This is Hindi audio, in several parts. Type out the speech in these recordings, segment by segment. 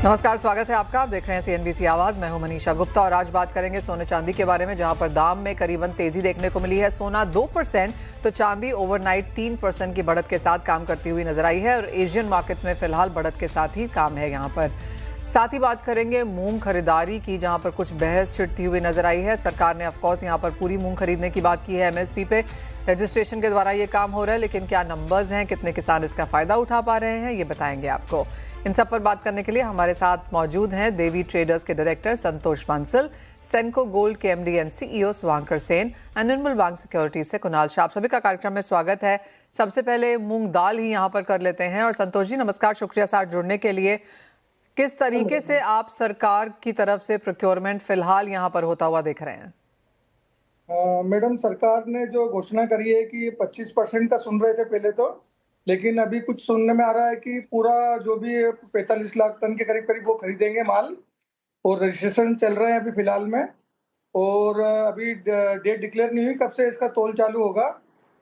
नमस्कार, स्वागत है आपका। आप देख रहे हैं CNBC आवाज। मैं हूं मनीषा गुप्ता और आज बात करेंगे सोने चांदी के बारे में, जहां पर दाम में करीबन तेजी देखने को मिली है। सोना 2% तो चांदी ओवरनाइट 3% की बढ़त के साथ काम करती हुई नजर आई है और एशियन मार्केट्स में फिलहाल बढ़त के साथ ही काम है यहां पर। साथ ही बात करेंगे मूंग खरीदारी की, जहां पर कुछ बहस छिड़ती हुई नजर आई है। सरकार ने ऑफकोर्स यहां पर पूरी मूंग खरीदने की बात की है। MSP पे रजिस्ट्रेशन के द्वारा ये काम हो रहा है, लेकिन क्या नंबर्स हैं, कितने किसान इसका फायदा उठा पा रहे हैं, ये बताएंगे आपको। इन सब पर बात करने के लिए हमारे साथ मौजूद हैं देवी ट्रेडर्स के डायरेक्टर संतोष बांसल, सेनको गोल्ड के MD and CEO Suvankar Sen and Nirmal Bang securities से कुणाल शाह। आप सभी का कार्यक्रम में स्वागत है। सबसे पहले मूंग दाल ही यहाँ पर कर लेते हैं। और संतोष जी नमस्कार, शुक्रिया साथ जुड़ने के लिए। किस तरीके से आप सरकार की तरफ से प्रोक्योरमेंट फिलहाल यहाँ पर होता हुआ देख रहे हैं? मैडम, सरकार ने जो घोषणा करी है कि 25% का सुन रहे थे पहले तो, लेकिन अभी कुछ सुनने में आ रहा है कि पूरा जो भी 45 लाख टन के करीब करीब वो खरीदेंगे माल। और रजिस्ट्रेशन चल रहे हैं अभी फिलहाल में। और अभी डेट डिक्लेयर नहीं हुई कब से इसका तोल चालू होगा,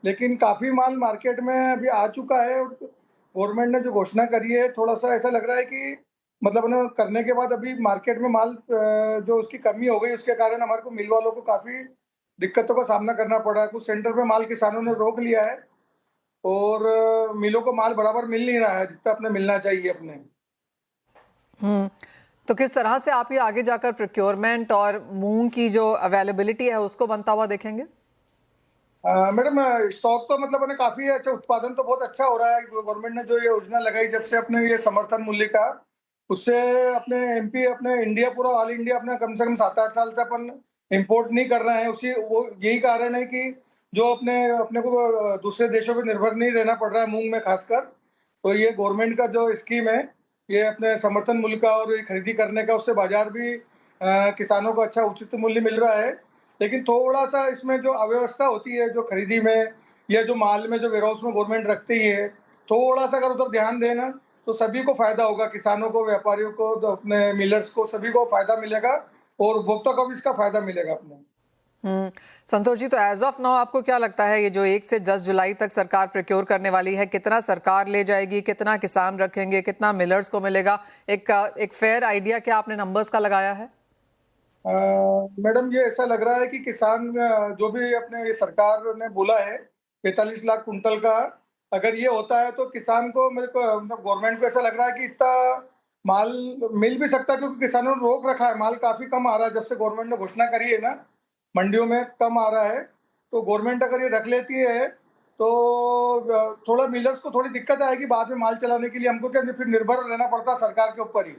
लेकिन काफ़ी माल मार्केट में अभी आ चुका है। गवर्नमेंट ने जो घोषणा करी है, थोड़ा सा ऐसा लग रहा है कि मतलब ना करने के बाद अभी मार्केट में माल जो उसकी कमी हो गई, उसके कारण हमारे को मिल वालों को काफ़ी दिक्कतों का सामना करना पड़ा है। कुछ सेंटर पे माल किसानों ने रोक लिया है और मिलों को माल बराबर मिल नहीं रहा है जितना अपने मिलना चाहिए अपने। तो किस तरह से आप ये आगे जाकर प्रोक्योरमेंट और मूंग की जो अवेलेबिलिटी है उसको बनता हुआ देखेंगे? मैडम, स्टॉक तो मतलब अपने काफ़ी अच्छा, उत्पादन तो बहुत अच्छा हो रहा है। गवर्नमेंट ने जो ये योजना लगाई जब से अपने ये समर्थन मूल्य का, उससे अपने MP अपने इंडिया पूरा ऑल इंडिया अपना कम से कम 7-8 साल से अपन इंपोर्ट नहीं कर रहे हैं। उसी वो यही कारण है कि जो अपने अपने को दूसरे देशों पर निर्भर नहीं रहना पड़ रहा है मूंग में खासकर। तो ये गवर्नमेंट का जो स्कीम है, ये अपने समर्थन मूल्य का और ये खरीदी करने का, उससे बाजार भी किसानों को अच्छा उचित मूल्य मिल रहा है। लेकिन थोड़ा सा इसमें जो अव्यवस्था होती है जो खरीदी में या जो माल में जो वेयरहाउस में गवर्नमेंट रखती है, थोड़ा सा अगर उधर ध्यान देना तो सभी को फायदा होगा। किसानों को, व्यापारियों को, तो अपने मिलर्स को, सभी को फायदा मिलेगा और उपभोक्ता को भी इसका फायदा मिलेगा अपने। संतोष जी, तो एज ऑफ नाउ आपको क्या लगता है, ये जो 1 से 10 जुलाई तक सरकार प्रोक्योर करने वाली है, कितना सरकार ले जाएगी, कितना किसान रखेंगे, कितना मिलर्स को मिलेगा? एक फेयर आइडिया क्या आपने नंबर्स का लगाया है? मैडम, ये ऐसा लग रहा है कि किसान जो भी अपने ये सरकार ने बोला है 45 लाख कुंटल का, अगर ये होता है तो किसान को, मेरे को मतलब गवर्नमेंट को ऐसा लग रहा है कि इतना माल मिल भी सकता है, क्योंकि किसानों ने रोक रखा है। माल काफ़ी कम आ रहा है जब से गवर्नमेंट ने घोषणा करी है ना, मंडियों में कम आ रहा है। तो गवर्नमेंट अगर ये रख लेती है तो थोड़ा मिलर्स को थोड़ी दिक्कत आएगी बाद में माल चलाने के लिए। हमको क्या फिर निर्भर रहना पड़ता है सरकार के ऊपर ही।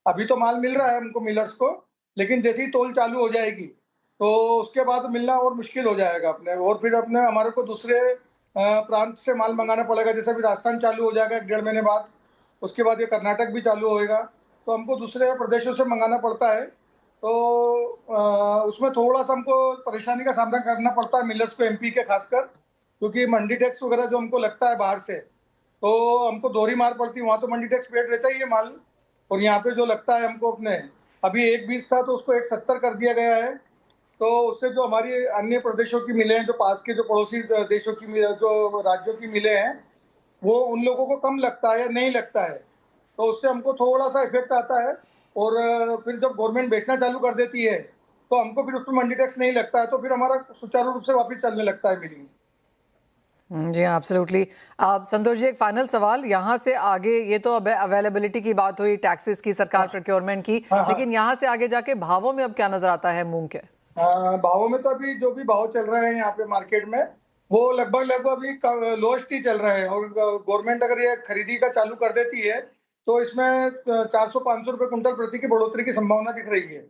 अभी तो माल मिल रहा है हमको मिलर्स को, लेकिन जैसे ही तोल चालू हो जाएगी तो उसके बाद मिलना और मुश्किल हो जाएगा अपने। और फिर अपने हमारे को दूसरे प्रांत से माल मंगाना पड़ेगा। जैसे अभी राजस्थान चालू हो जाएगा 1-1.5 महीने बाद, उसके बाद ये कर्नाटक भी चालू होएगा, तो हमको दूसरे प्रदेशों से मंगाना पड़ता है। तो उसमें थोड़ा सा हमको परेशानी का सामना करना पड़ता है मिलर्स को, MP के खासकर, क्योंकि मंडी टैक्स वगैरह जो हमको लगता है बाहर से, तो हमको दोहरी मार पड़ती है। वहाँ तो मंडी टैक्स पेड रहता ही है माल, और यहाँ पे जो लगता है हमको अपने, अभी 1.20 था तो उसको 1.70 कर दिया गया है। तो उससे जो हमारी अन्य प्रदेशों की मिलें हैं, जो पास के जो पड़ोसी देशों की जो राज्यों की मिलें हैं, वो उन लोगों को कम लगता है या नहीं लगता है, तो उससे हमको थोड़ा सा इफेक्ट आता है। और फिर जब गवर्नमेंट बेचना चालू कर देती है तो हमको फिर उसमें मंडी टैक्स नहीं लगता है, तो फिर हमारा सुचारू रूप से वापस चलने लगता है मिलिंग। जी हाँ, एब्सोल्युटली। संतोष जी, एक फाइनल सवाल यहाँ से आगे, ये तो अब अवेलेबिलिटी की बात हुई, टैक्सेस की, सरकार प्रोक्योरमेंट की, हाँ, हाँ। लेकिन यहाँ से आगे जाके भावों में अब क्या नजर आता है मूंग के? भावों में तो अभी जो भी भाव चल रहे हैं यहाँ पे मार्केट में, वो लगभग लगभग अभी लोएस्ट ही चल रहे हैं। और गवर्नमेंट अगर ये खरीदी का चालू कर देती है तो इसमें 400-500 रुपए कुंटल प्रति की बढ़ोतरी की संभावना दिख रही है।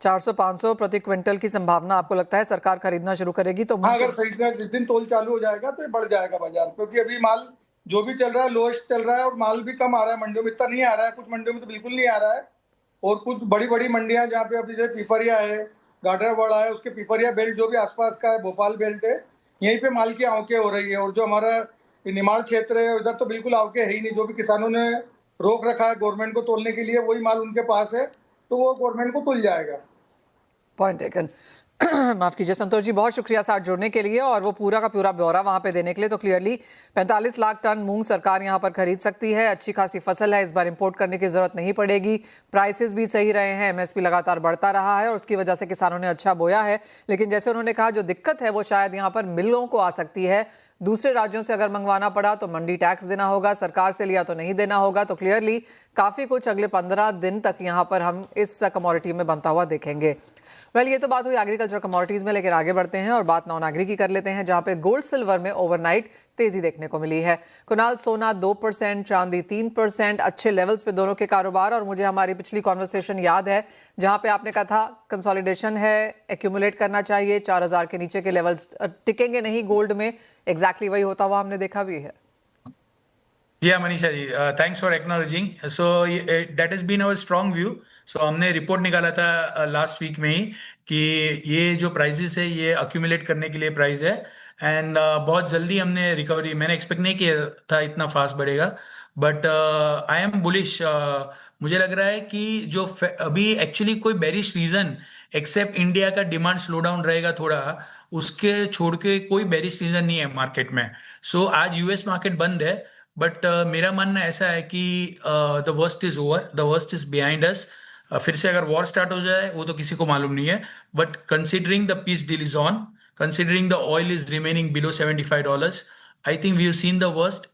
400-500 प्रति क्विंटल की संभावना आपको लगता है सरकार खरीदना शुरू करेगी तो हाँ, मूंग अगर खरीदना जिस दिन तोल चालू हो जाएगा तो ये बढ़ जाएगा बाजार, क्योंकि अभी माल जो भी चल रहा है लोएस्ट चल रहा है और माल भी कम आ रहा है मंडियों में, इतना नहीं आ रहा है। कुछ मंडियों में तो बिल्कुल नहीं आ रहा है, और कुछ बड़ी बड़ी मंडियां जहाँ पे अभी जैसे पिपरिया है, गाडरवाड़ा है, उसके पिपरिया बेल्ट जो भी आसपास का है, भोपाल बेल्ट है, यहीं पे माल की आवकें हो रही है। और जो हमारा निमाड़ क्षेत्र है उधर तो बिल्कुल आवकें है ही नहीं। जो भी किसानों ने रोक रखा है गवर्नमेंट को तोलने के लिए, वही माल उनके पास है, तो वो गवर्नमेंट को तुल जाएगा। Point taken. माफ कीजिए संतोष जी, बहुत शुक्रिया साथ जुड़ने के लिए और वो पूरा का पूरा ब्यौरा वहां पे देने के लिए। तो क्लियरली 45 लाख टन मूंग सरकार यहां पर खरीद सकती है। अच्छी खासी फसल है, इस बार इंपोर्ट करने की जरूरत नहीं पड़ेगी। प्राइसेस भी सही रहे हैं, एमएसपी लगातार बढ़ता रहा है और उसकी वजह से किसानों ने अच्छा बोया है। लेकिन जैसे उन्होंने कहा, जो दिक्कत है वो शायद यहाँ पर मिलों को आ सकती है। दूसरे राज्यों से अगर मंगवाना पड़ा तो मंडी टैक्स देना होगा, सरकार से लिया तो नहीं देना होगा। तो क्लियरली काफी कुछ अगले 15 दिन तक यहाँ पर हम इस कमोडिटी में बनता हुआ देखेंगे। वेल, ये तो बात हुई एग्रीकल्चर कमोडिटीज में, लेकिन आगे बढ़ते हैं और बात नॉन एग्री की कर लेते हैं, जहां पे गोल्ड सिल्वर में ओवरनाइट तेजी देखने को मिली है। कुणाल, सोना 2%, चांदी 3%, अच्छे लेवल्स पे दोनों के कारोबार। और मुझे हमारी पिछली कॉन्वर्सेशन याद है जहां पे आपने कहा था कंसोलिडेशन है, एक्यूमुलेट करना चाहिए, 4000 के नीचे के लेवल्स टिकेंगे नहीं गोल्ड में। एग्जैक्टली वही होता हुआ हमने देखा भी है। जी हाँ Manisha ji, thanks for acknowledging. So that has been our strong view. So हमने रिपोर्ट निकाला था लास्ट वीक में ही कि ये जो प्राइजेस है ये अक्यूमुलेट करने के लिए प्राइस है। एंड बहुत जल्दी हमने रिकवरी, मैंने एक्सपेक्ट नहीं किया था इतना फास्ट बढ़ेगा, बट आई एम बुलिश। मुझे लग रहा है कि जो अभी एक्चुअली कोई बेरिश रीजन एक्सेप्ट इंडिया का डिमांड स्लो डाउन रहेगा थोड़ा, उसके छोड़ के कोई बेरिश रीजन नहीं है मार्केट में। सो आज यूएस मार्केट बंद है, बट मेरा मानना ऐसा है कि the worst is over, the worst is behind us. फिर से अगर वॉर स्टार्ट हो जाए वो तो किसी को मालूम नहीं है, but considering the peace deal is on, considering the oil is remaining below $75, I think we have seen the worst.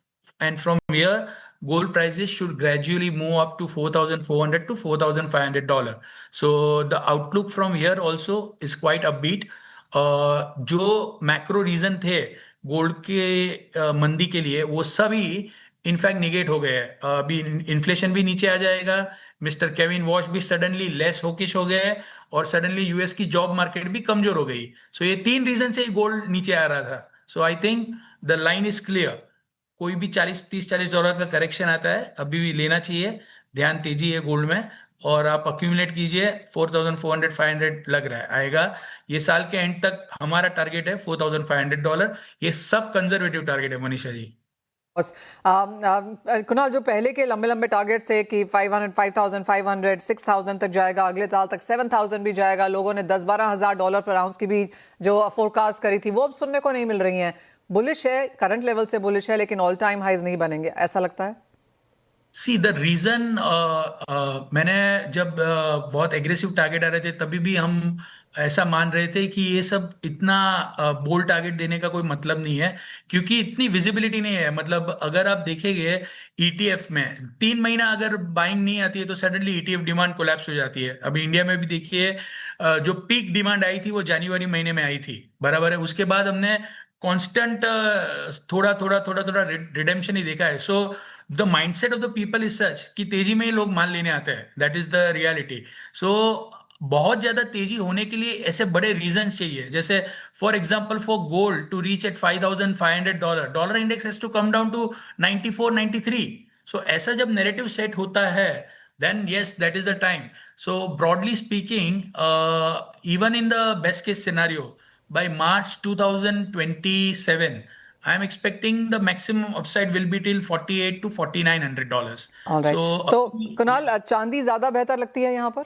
And from here gold prices should gradually move up to $4,400 to $4,500. So the outlook from here also is quite upbeat. जो मैक्रो रीजन थे गोल्ड के मंदी के लिए वो सभी इनफैक्ट निगेट हो गए हैं। अभी इन्फ्लेशन भी नीचे आ जाएगा, मिस्टर केविन वॉश भी सडनली लेस हॉकिश हो गए और सडनली यूएस की जॉब मार्केट भी कमजोर हो गई। सो ये 3 रीजन से ही गोल्ड नीचे आ रहा था। So I think the line is clear. कोई भी $30-40 का करेक्शन आता है अभी भी लेना चाहिए, ध्यान तेजी है गोल्ड में। और आप अक्यूमुलेट कीजिए, 4400-500 लग रहा है आएगा। ये साल के एंड तक हमारा टारगेट है $4500। ये सब कंजर्वेटिव टारगेट है मनीषा जी। बस कुणाल, जो पहले के लंबे लंबे टारगेट थे कि 500, 5500, 6000 तक जाएगा, अगले साल तक 7000 भी जाएगा, लोगों ने $10-12 पर आउंस की भी जो फोरकास्ट करी थी वो अब सुनने को नहीं मिल रही हैं। बुलिश है, करंट लेवल से बुलिश है, लेकिन ऑल टाइम हाइज नहीं बनेंगे, ऐसा लगता है। सी द रीजन, मैंने जब बहुत एग्रेसिव टारगेट आ रहे थे तभी भी हम ऐसा मान रहे थे कि ये सब इतना बोल्ड टारगेट देने का कोई मतलब नहीं है, क्योंकि इतनी विजिबिलिटी नहीं है। मतलब अगर आप देखेंगे ईटीएफ में 3 महीना अगर बाइंग नहीं आती है तो सडनली ईटीएफ डिमांड कोलैप्स हो जाती है। अभी इंडिया में भी देखिए, जो पीक डिमांड आई थी वो जनवरी महीने में आई थी, बराबर है। उसके बाद हमने कांस्टेंट थोड़ा थोड़ा थोड़ा थोड़ा रिडेम्पशन ही देखा है। So the mindset of the people is such कि तेजी में ही लोग माल लेने आते हैं, दैट इज द रियलिटी। सो बहुत ज्यादा तेजी होने के लिए ऐसे बड़े रीजन चाहिए, जैसे for example for gold to reach at $5500, dollar index has to come down to 94, 93। So ऐसा जब नैरेटिव सेट होता है then yes, that is the time. So broadly speaking, even in the best case scenario, by March 2027, I am expecting the maximum upside will be till $48 to $4900. All right. So तो कुणाल, चांदी ज्यादा बेहतर लगती है यहाँ पर?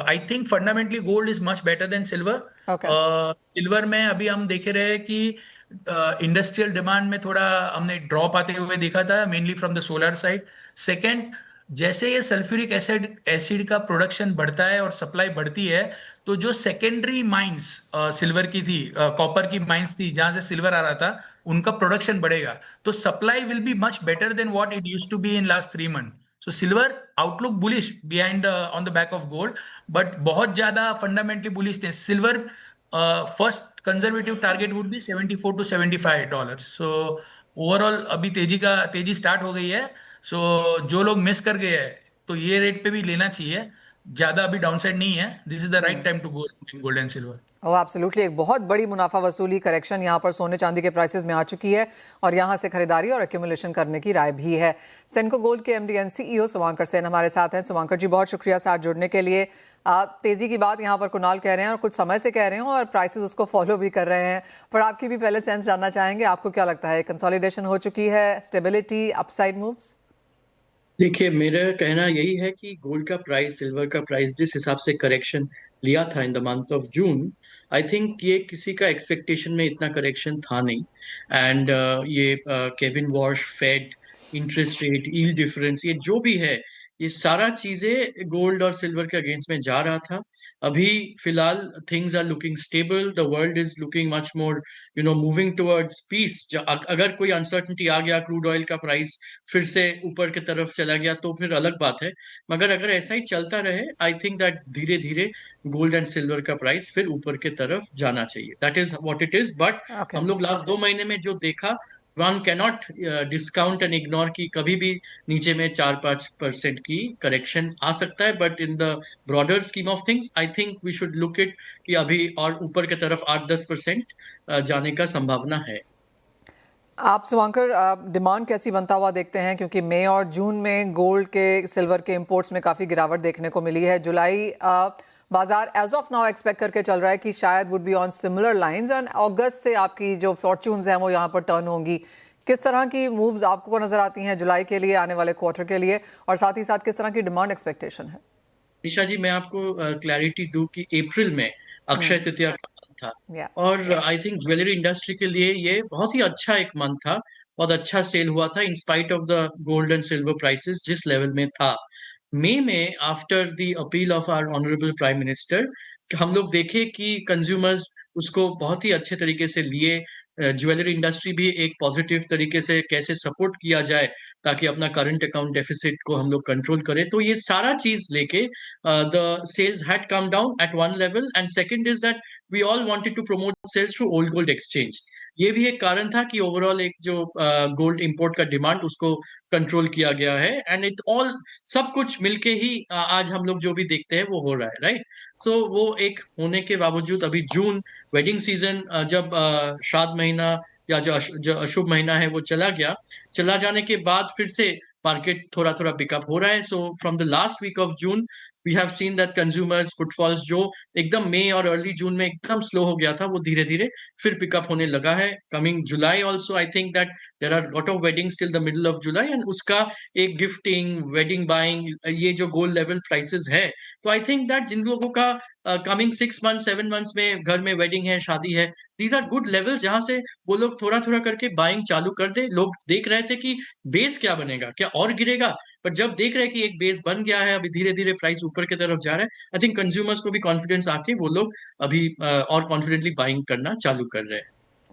I think fundamentally gold is much better than silver. Okay. Silver में अभी हम देख रहे हैं कि इंडस्ट्रियल डिमांड में थोड़ा हमने ड्रॉप आते हुए देखा था, mainly from the solar side. Second, जैसे ये सल्फ्यूरिक एसिड का प्रोडक्शन बढ़ता है और सप्लाई बढ़ती है, तो जो सेकेंडरी माइंस सिल्वर की थी, कॉपर की माइंस थी जहां से सिल्वर आ रहा था, उनका प्रोडक्शन बढ़ेगा, तो supply will be much better than what it used to be in last 3 month. So silver outlook bullish behind on the back of gold, but बहुत ज्यादा फंडामेंटली बुलिश नहीं। Silver first conservative target would be $74 to $75। So overall अभी तेजी स्टार्ट हो गई है। सो जो लोग मिस कर गए हैं तो ये रेट पे भी लेना चाहिए, ज्यादा अभी डाउनसाइड नहीं है। This is the right time to go in gold and silver. Oh absolutely, एक बहुत बड़ी मुनाफा वसूली करेक्शन यहाँ पर सोने चांदी के प्राइसेस में आ चुकी है और यहाँ से खरीदारी और एक्यूमुलेशन करने की राय भी है। सेनको गोल्ड के MD and CEO Suvankar Sen हमारे साथ हैं। सुवांकर जी, बहुत शुक्रिया साथ जुड़ने के लिए। तेजी की बात यहाँ पर कुणाल कह रहे हैं और कुछ समय से कह रहे हैं और प्राइसेस उसको फॉलो भी कर रहे हैं, पर आपकी भी पहले सेंस जानना चाहेंगे, आपको क्या लगता है, कंसोलिडेशन हो चुकी है, स्टेबिलिटी, अपसाइड मूव्स? देखिए, मेरा कहना यही है कि गोल्ड का प्राइस, सिल्वर का प्राइस जिस हिसाब से करेक्शन लिया था in the month of June, I think ये किसी का एक्सपेक्टेशन में इतना करेक्शन था नहीं। एंड ये Kevin Warsh, Fed, interest rate, yield difference, ये जो भी है, ये सारा चीजें गोल्ड और सिल्वर के अगेंस्ट में जा रहा था। अभी फिलहाल things are looking stable, the world is looking much more moving towards peace. अगर कोई अनसर्टनिटी आ गया, क्रूड ऑयल का प्राइस फिर से ऊपर की तरफ चला गया, तो फिर अलग बात है। मगर अगर ऐसा ही चलता रहे, आई थिंक दैट धीरे धीरे गोल्ड एंड सिल्वर का प्राइस फिर ऊपर की तरफ जाना चाहिए। That is what it is. But Okay. हम लोग लास्ट 2 महीने में जो देखा, one cannot discount and ignore की कभी भी नीचे में 4-5% की करेक्शन आ सकता है। But in the broader scheme of things, I think we should look it कि अभी और ऊपर की तरफ 8-10% जाने का संभावना है। आप शुभंकर डिमांड कैसी बनता हुआ देखते हैं, क्योंकि मई और जून में गोल्ड के सिल्वर के इंपोर्ट्स में काफ़ी गिरावट देखने को मिली है। जुलाई बाजार एज ऑफ नाउ एक्सपेक्ट करके चल रहा है कि शायद would be on similar lines, and अगस्त से आपकी जो फॉर्च्यून्स हैं वो यहाँ पर टर्न होंगी। किस तरह की मूव्स आपको नजर आती हैं जुलाई के लिए, आने वाले क्वार्टर के लिए, और साथ ही साथ किस तरह की डिमांड एक्सपेक्टेशन है? निशा जी, मैं आपको क्लैरिटी दूं कि अप्रैल में अक्षय तृतीया का मंथ था, Yeah. और आई थिंक ज्वेलरी इंडस्ट्री के लिए ये बहुत ही अच्छा एक मंथ था। बहुत अच्छा सेल हुआ था in spite of the gold and silver prices जिस लेवल में था। मई में after the appeal of our honourable prime minister, हम लोग देखे कि कंज्यूमर्स उसको बहुत ही अच्छे तरीके से लिए। ज्वेलरी इंडस्ट्री भी एक पॉजिटिव तरीके से कैसे सपोर्ट किया जाए ताकि अपना करंट अकाउंट डेफिसिट को हम लोग कंट्रोल करें। तो ये सारा चीज लेके the sales had come down at one level. And second is that we all wanted to promote sales through old gold exchange. ये भी एक कारण था कि ओवरऑल एक जो गोल्ड इंपोर्ट का डिमांड उसको कंट्रोल किया गया है। एंड इट ऑल सब कुछ मिलके ही आज हम लोग जो भी देखते हैं वो हो रहा है, राइट। सो वो एक होने के बावजूद अभी जून वेडिंग सीजन, जब श्राद्ध महीना या जो अशुभ महीना है वो चला जाने के बाद फिर से मार्केट थोड़ा थोड़ा पिकअप हो रहा है। So from the last week of June we have seen that consumers footfalls जो एकदम मई और अर्ली जून में एकदम स्लो हो गया था, वो धीरे धीरे फिर पिकअप होने लगा है। Coming July also I think that there are lot of weddings till the middle of July, and उसका एक गिफ्टिंग, वेडिंग बाइंग, ये जो गोल्ड लेवल प्राइसेस है, तो आई थिंक दैट जिन लोगों का कमिंग 6 मंथ 7 मंथ्स में घर में वेडिंग है, शादी है, दीज आर गुड लेवल्स जहां से वो लोग थोड़ा थोड़ा करके बाइंग चालू कर दे। लोग देख रहे थे कि बेस क्या बनेगा, क्या और गिरेगा, पर जब देख रहे हैं कि एक बेस बन गया है, अभी धीरे धीरे प्राइस ऊपर की तरफ जा रहा है, आई थिंक कंज्यूमर्स को भी कॉन्फिडेंस आके वो लोग अभी और कॉन्फिडेंटली बाइंग करना चालू कर रहे हैं।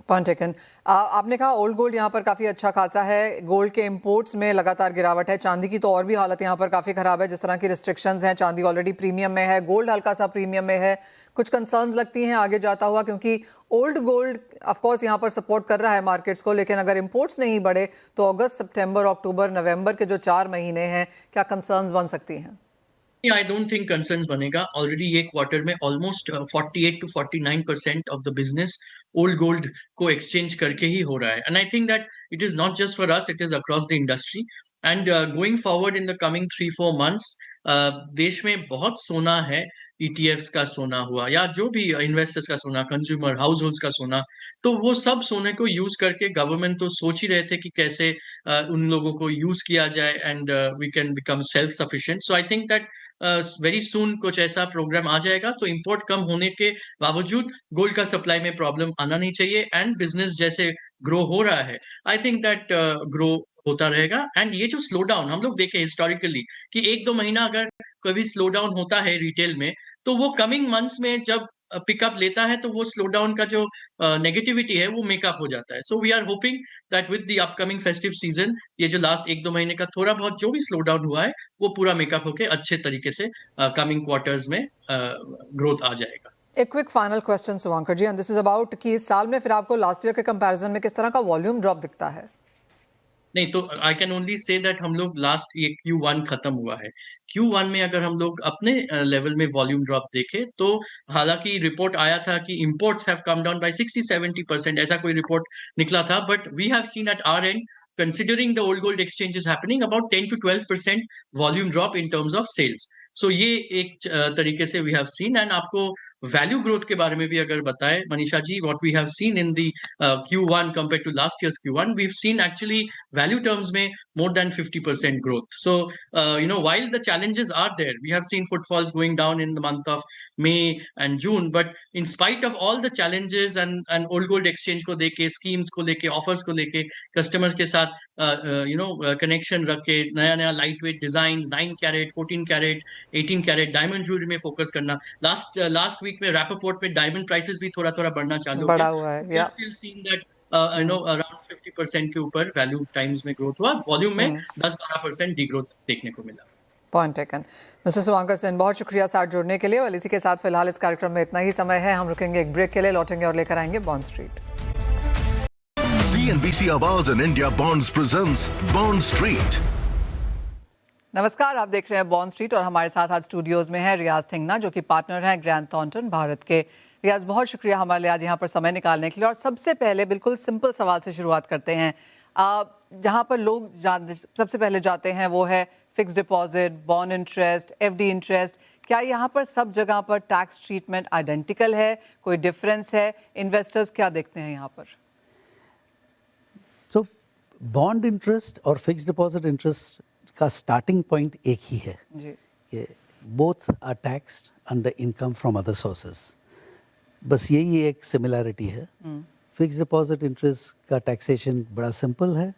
Point taken. आपने कहा ओल्ड गोल्ड यहाँ पर काफ़ी अच्छा खासा है, गोल्ड के इंपोर्ट्स में लगातार गिरावट है, चांदी की तो और भी हालत यहाँ पर काफ़ी ख़राब है, जिस तरह की रिस्ट्रिक्शंस हैं। चांदी ऑलरेडी प्रीमियम में है, गोल्ड हल्का सा प्रीमियम में है। कुछ कंसर्न्स लगती हैं आगे जाता हुआ, क्योंकि ओल्ड गोल्ड ऑफकोर्स यहाँ पर सपोर्ट कर रहा है मार्केट्स को, लेकिन अगर इंपोर्ट्स नहीं बढ़े तो अगस्त, सितंबर, अक्टूबर, नवंबर के जो 4 महीने हैं, क्या कंसर्न्स बन सकती हैं? आई डोंट थिंक कंसर्न्स बनेगा। ऑलरेडी ये क्वार्टर में almost 48 to 49% of the business old gold को एक्सचेंज करके ही हो रहा है। And I think that it is not just for us, it is across the industry. And going forward in the coming 3-4 months, देश में बहुत सोना है। ईटीएफ्स का सोना हुआ या जो भी इन्वेस्टर्स का सोना, कंज्यूमर हाउस होल्ड्स का सोना, तो वो सब सोने को यूज करके गवर्नमेंट तो सोच ही रहे थे कि कैसे उन लोगों को यूज किया जाए and we can become self sufficient. So I think that very soon कुछ ऐसा प्रोग्राम आ जाएगा, तो इंपोर्ट कम होने के बावजूद गोल्ड का सप्लाई में प्रॉब्लम आना नहीं चाहिए। एंड बिजनेस जैसे ग्रो हो रहा है, आई थिंक दैट ग्रो होता रहेगा। एंड ये जो स्लो डाउन हम लोग देखे हिस्टोरिकली कि 1-2 महीना अगर कभी स्लो डाउन होता है रिटेल में, तो वो कमिंग मंथ्स में जब पिकअप लेता है तो वो स्लो डाउन का जो नेगेटिविटी है वो मेकअप हो जाता है। So we are hoping that with the upcoming festive season, ये जो लास्ट 1-2 महीने का थोड़ा बहुत जो भी स्लो डाउन हुआ है वो पूरा मेकअप होके अच्छे तरीके से कमिंग क्वार्टर्स में ग्रोथ आ जाएगा। एक quick final question Shubhankar ji, and this is about कि इस साल में फिर आपको लास्ट ईयर के कंपैरिजन में किस तरह का वॉल्यूम ड्रॉप दिखता है? नहीं, तो I can only say that हम लोग लास्ट ये Q1 खत्म हुआ है। Q1 में अगर हम लोग अपने लेवल में वॉल्यूम ड्रॉप देखें, तो हालांकि रिपोर्ट आया था कि imports have come down by 60-70%, ऐसा कोई रिपोर्ट निकला था। But we have seen at our end, considering the old gold exchange is happening, about 10 to 12% volume drop in terms of sales. So ये एक तरीके से वी हैव सीन। एंड आपको वैल्यू ग्रोथ के बारे में भी अगर बताएं Manisha ji, what we have seen in the Q1 compared to last year's Q1, we've seen actually value terms में more than 50% growth. So while the challenges are there, we have seen footfalls going down in the month of May and June, but in spite of all the challenges and old gold exchange को लेके, schemes को लेके, offers को लेके, customers के साथ connection रख के, नया light weight design, 9 carat, 14 carat, 18 carat diamond jewellery में फोकस करना। लास्ट वीक में रैपरपोर्ट पे डायमंड प्राइसेस भी थोड़ा बढ़ना चालू हो बढ़ा गया। हुआ है, We have या still seen that अराउंड 50% के ऊपर वैल्यू टाइम्स में ग्रोथ हुआ, वॉल्यूम में 10-12% डीग्रोथ देखने को मिला। Point taken. Mister Suvankar Sen, बहुत शुक्रिया साथ जुड़ने के लिए। और इसी के साथ फिलहाल इस कार्यक्रम में इतना ही समय है। हम रुकेंगे एक ब्रेक के लिए, लौटेंगे और लेकर आएंगे बॉन्ड स्ट्रीट। CNBC आवाज and India bonds presents bond street. नमस्कार, आप देख रहे हैं बॉन्ड स्ट्रीट और हमारे साथ आज स्टूडियोज में है रियाज थिंगना, जो कि पार्टनर हैं ग्रैंड थॉर्नटन भारत के। रियाज, बहुत शुक्रिया हमारे लिए आज यहाँ पर समय निकालने के लिए। और सबसे पहले बिल्कुल सिंपल सवाल से शुरुआत करते हैं। जहाँ पर लोग सबसे पहले जाते हैं वो है fix deposit, bond interest, FD interest. क्या यहाँ पर सब जगह पर टैक्स ट्रीटमेंट आइडेंटिकल है, कोई डिफरेंस है? इन्वेस्टर्स क्या देखते हैं यहाँ पर? तो बॉन्ड इंटरेस्ट और फिक्स डिपॉजिट इंटरेस्ट का स्टार्टिंग पॉइंट एक ही है जी, कि both are taxed under income from other sources. बस यही एक सिमिलैरिटी है। फिक्स डिपॉजिट इंटरेस्ट का टैक्सेशन बड़ा सिंपल है।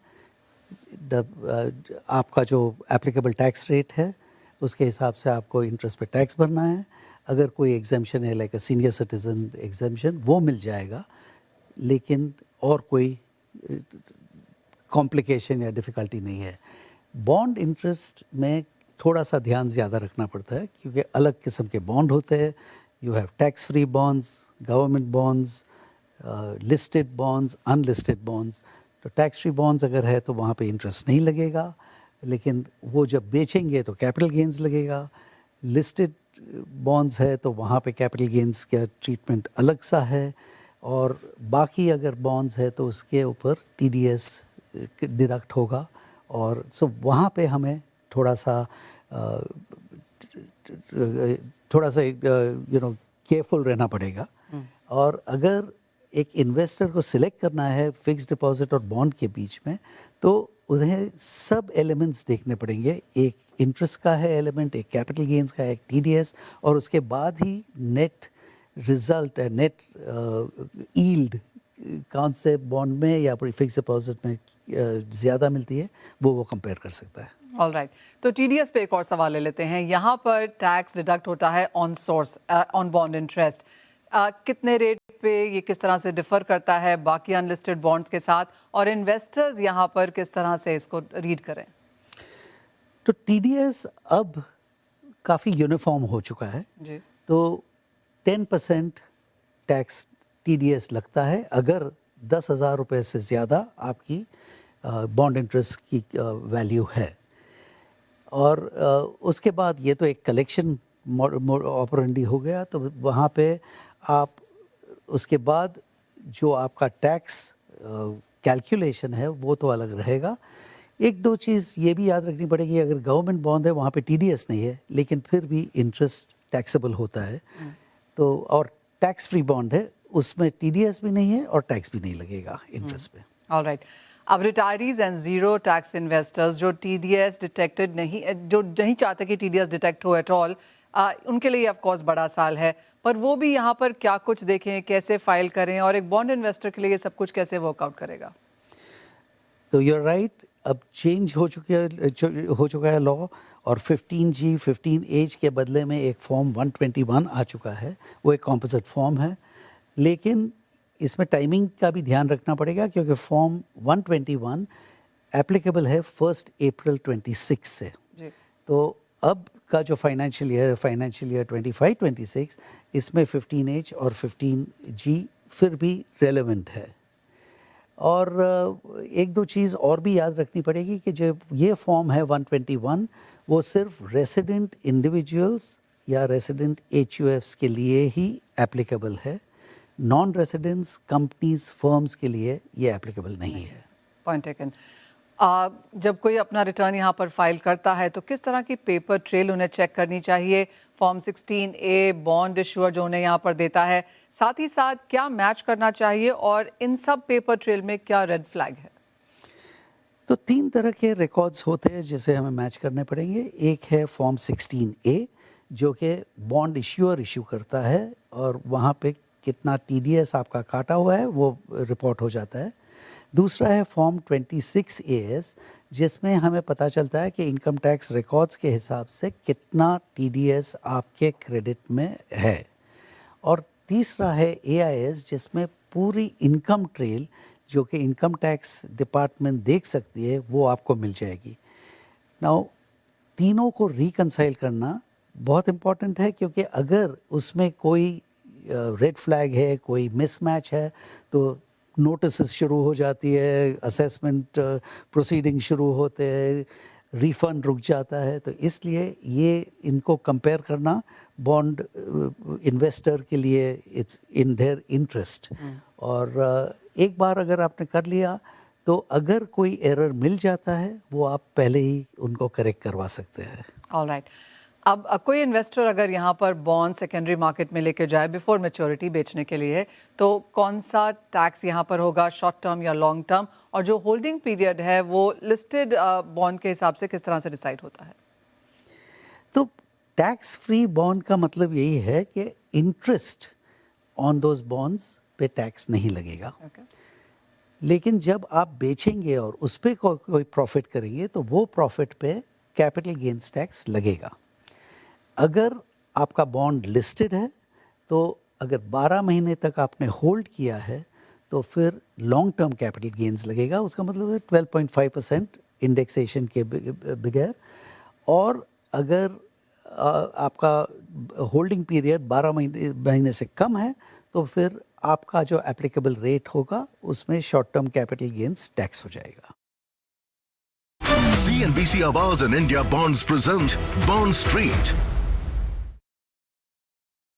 आपका जो एप्लीकेबल टैक्स रेट है उसके हिसाब से आपको इंटरेस्ट पे टैक्स भरना है। अगर कोई एग्जाम्पशन है, like a senior citizen exemption, वो मिल जाएगा, लेकिन और कोई कॉम्प्लिकेशन या डिफ़िकल्टी नहीं है। बॉन्ड इंटरेस्ट में थोड़ा सा ध्यान ज़्यादा रखना पड़ता है, क्योंकि अलग किस्म के बॉन्ड होते हैं। You have tax free bonds, government bonds, listed bonds, unlisted bonds. तो टैक्स फ्री बॉन्ड्स अगर है तो वहाँ पे इंटरेस्ट नहीं लगेगा, लेकिन वो जब बेचेंगे तो कैपिटल गेंस लगेगा। लिस्टेड बॉन्ड्स है तो वहाँ पे कैपिटल गेंस का ट्रीटमेंट अलग सा है। और बाकी अगर बॉन्ड्स है तो उसके ऊपर TDS डिडक्ट होगा। और सो वहाँ पे हमें थोड़ा सा केयरफुल रहना पड़ेगा। और अगर एक इन्वेस्टर को सिलेक्ट करना है फिक्स डिपॉजिट और बॉन्ड के बीच में, तो उन्हें सब एलिमेंट्स देखने पड़ेंगे। एक इंटरेस्ट का है एलिमेंट, एक कैपिटल गेंस का है, एक TDS, और उसके बाद ही नेट रिजल्ट है, नेट यील्ड कौन से बॉन्ड में या फिक्स डिपॉजिट में ज़्यादा मिलती है, वो कंपेयर कर सकता है। All right. तो TDS पे एक और सवाल ले लेते हैं। यहाँ पर टैक्स डिडक्ट होता है on source, on bond interest. कितने रेट पे, ये किस तरह से डिफर करता है बाकी अनलिस्टेड बॉन्ड्स के साथ, और इन्वेस्टर्स यहाँ पर किस तरह से इसको रीड करें? तो TDS अब काफ़ी यूनिफॉर्म हो चुका है जी, तो 10% टैक्स TDS लगता है अगर 10,000 रुपये से ज़्यादा आपकी बॉन्ड इंटरेस्ट की वैल्यू है। और उसके बाद ये तो एक कलेक्शन ऑपरेंडी हो गया, तो वहाँ पे आप उसके बाद जो आपका टैक्स कैलकुलेशन है वो तो अलग रहेगा। एक दो चीज़ ये भी याद रखनी पड़ेगी, अगर गवर्नमेंट बॉन्ड है वहाँ पे TDS नहीं है, लेकिन फिर भी इंटरेस्ट टैक्सेबल होता है। तो और टैक्स फ्री बॉन्ड है, उसमें TDS भी नहीं है और टैक्स भी नहीं लगेगा इंटरेस्ट पे। All right. अब retirees and zero tax investors जो TDS डिटेक्टेड नहीं, जो नहीं चाहते कि TDS डिटेक्ट हो एट ऑल, उनके लिए ऑफ कोर्स बड़ा साल है, पर वो भी यहाँ पर क्या कुछ देखें, कैसे फाइल करें, और एक बॉन्ड इन्वेस्टर के लिए ये सब कुछ कैसे वर्कआउट करेगा? तो यूर राइट, अब चेंज हो चुका है लॉ, और 15G 15H के बदले में एक फॉर्म 121 आ चुका है। वो एक कॉम्पोजिट फॉर्म है, लेकिन इसमें टाइमिंग का भी ध्यान रखना पड़ेगा, क्योंकि फॉर्म 121 एप्लीकेबल है 1 अप्रैल 26 से। जी, तो अब का जो फाइनेंशियल ईयर 25-26, इसमें 15H और 15G फिर भी रेलेवेंट है। और एक दो चीज़ और भी याद रखनी पड़ेगी कि जो ये फॉर्म है 121, वो सिर्फ रेसिडेंट इंडिविजुअल्स या रेसिडेंट HUFs के लिए ही एप्लीकेबल है। नॉन रेसिडेंट्स, कंपनीज, फर्म्स के लिए ये एप्लीकेबल नहीं है। Point taken. जब कोई अपना रिटर्न यहाँ पर फाइल करता है तो किस तरह की पेपर ट्रेल उन्हें चेक करनी चाहिए? फॉर्म 16A बॉन्ड इशूअर जो उन्हें यहाँ पर देता है, साथ ही साथ क्या मैच करना चाहिए और इन सब पेपर ट्रेल में क्या रेड फ्लैग है? तो 3 तरह के रिकॉर्ड्स होते हैं जिसे हमें मैच करने पड़ेंगे। एक है फॉर्म 16A जो कि बॉन्ड इश्यूअर इशू करता है और वहाँ पे कितना TDS आपका काटा हुआ है वो रिपोर्ट हो जाता है। दूसरा है फॉर्म 26AS जिसमें हमें पता चलता है कि इनकम टैक्स रिकॉर्ड्स के हिसाब से कितना TDS आपके क्रेडिट में है। और तीसरा है AIS जिसमें पूरी इनकम ट्रेल जो कि इनकम टैक्स डिपार्टमेंट देख सकती है वो आपको मिल जाएगी। नाउ तीनों को रिकंसाइल करना बहुत इम्पॉर्टेंट है क्योंकि अगर उसमें कोई रेड फ्लैग है, कोई मिसमैच है तो नोटिस शुरू हो जाती है, असेसमेंट प्रोसीडिंग शुरू होते हैं, रिफ़ंड रुक जाता है। तो इसलिए ये इनको कंपेयर करना बॉन्ड इन्वेस्टर के लिए इट्स इन देयर इंटरेस्ट। और एक बार अगर आपने कर लिया तो अगर कोई एरर मिल जाता है वो आप पहले ही उनको करेक्ट करवा सकते हैं। ऑलराइट। अब कोई इन्वेस्टर अगर यहाँ पर बॉन्ड सेकेंडरी मार्केट में लेके जाए बिफोर मैच्योरिटी बेचने के लिए, तो कौन सा टैक्स यहाँ पर होगा, शॉर्ट टर्म या लॉन्ग टर्म? और जो होल्डिंग पीरियड है वो लिस्टेड बॉन्ड के हिसाब से किस तरह से डिसाइड होता है? तो टैक्स फ्री बॉन्ड का मतलब यही है कि इंटरेस्ट ऑन दोज बॉन्ड्स पे टैक्स नहीं लगेगा। लेकिन जब आप बेचेंगे और उस पर कोई प्रॉफिट करेंगे तो वो प्रॉफिट पे कैपिटल गेन्स टैक्स लगेगा। अगर आपका बॉन्ड लिस्टेड है तो अगर 12 महीने तक आपने होल्ड किया है तो फिर लॉन्ग टर्म कैपिटल गेन्स लगेगा। उसका मतलब है 12.5% इंडेक्सेशन के बगैर। और अगर आपका होल्डिंग पीरियड 12 महीने से कम है तो फिर आपका जो एप्लीकेबल रेट होगा उसमें short term capital gains tax हो जाएगा। CNBC Awaaz and India Bonds present Bond Street.